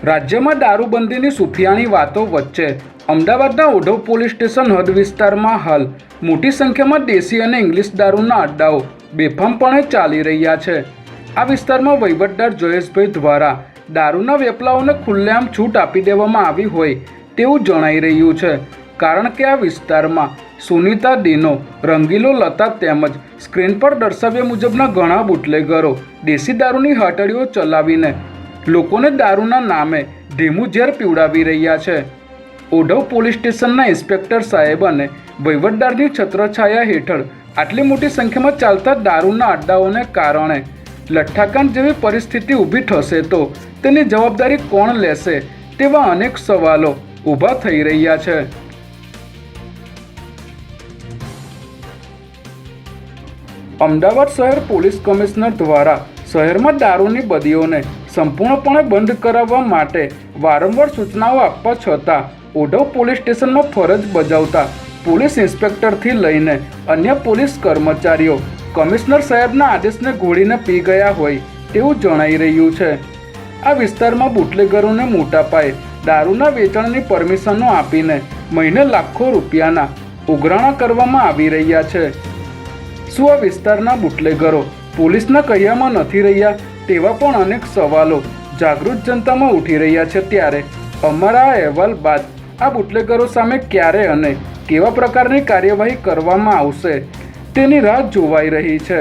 રાજ્યમાં દારૂબંધીની સુફિયાણી વાતો વચ્ચે અમદાવાદના ઓઢવ પોલીસ સ્ટેશન હદ વિસ્તારમાં હાલ મોટી સંખ્યામાં દેશી અને ઇંગ્લિશ દારૂના અડ્ડાઓ બેફામપણે ચાલી રહ્યા છે। આ વિસ્તારમાં વહીવટદાર જયેશભાઈ દ્વારા દારૂના વેપલાઓને ખુલ્લેઆમ છૂટ આપી દેવામાં આવી હોય તેવું જણાઈ રહ્યું છે, કારણ કે આ વિસ્તારમાં સુનીતા ડીનો, રંગીલો લતા તેમજ સ્ક્રીન પર દર્શાવ્યા મુજબના ઘણા બુટલેગરો દેશી દારૂની હટડીઓ ચલાવીને લોકોને દારૂના નામે ધીમું ઝેર પીવડાવી રહ્યા છે। ઓઢવ પોલીસ સ્ટેશનના ઇન્સ્પેક્ટર સાહેબ અને વહીવટદારની છત્રછાયા હેઠળ આટલી મોટી સંખ્યામાં ચાલતા દારૂના અડ્ડાઓને કારણે લઠ્ઠાકાંડ જેવી પરિસ્થિતિ ઊભી થશે તો તેની જવાબદારી કોણ લેશે તેવા અનેક સવાલો ઊભા થઈ રહ્યા છે। અમદાવાદ શહેર પોલીસ કમિશનર દ્વારા શહેરમાં દારૂની બદીઓને સંપૂર્ણપણે બંધ કરાવવા માટે વારંવાર સૂચનાઓ આપવા છતાં ઓઢવ પોલીસ સ્ટેશનમાં ફરજ બજાવતા પોલીસ ઇન્સ્પેક્ટરથી લઈને અન્ય પોલીસ કર્મચારીઓ કમિશનર સાહેબના આદેશને ઘોડીને પી ગયા હોય તેવું જણાઈ રહ્યું છે। આ વિસ્તારમાં બુટલેગરોને મોટા પાયે દારૂના વેચાણની પરમિશનો આપીને મહિને લાખો રૂપિયાના ઉઘરાણા કરવામાં આવી રહ્યા છે। શું આ વિસ્તારના બુટલેગરો પોલીસના કહ્યામાં નથી રહ્યા તેવા પણ અનેક સવાલો જાગૃત જનતામાં ઉઠી રહ્યા છે। ત્યારે અમારા આ અહેવાલ બાદ આ બુટલેગરો સામે ક્યારે અને કેવા પ્રકારની કાર્યવાહી કરવામાં આવશે તેની રાહ જોવાઈ રહી છે।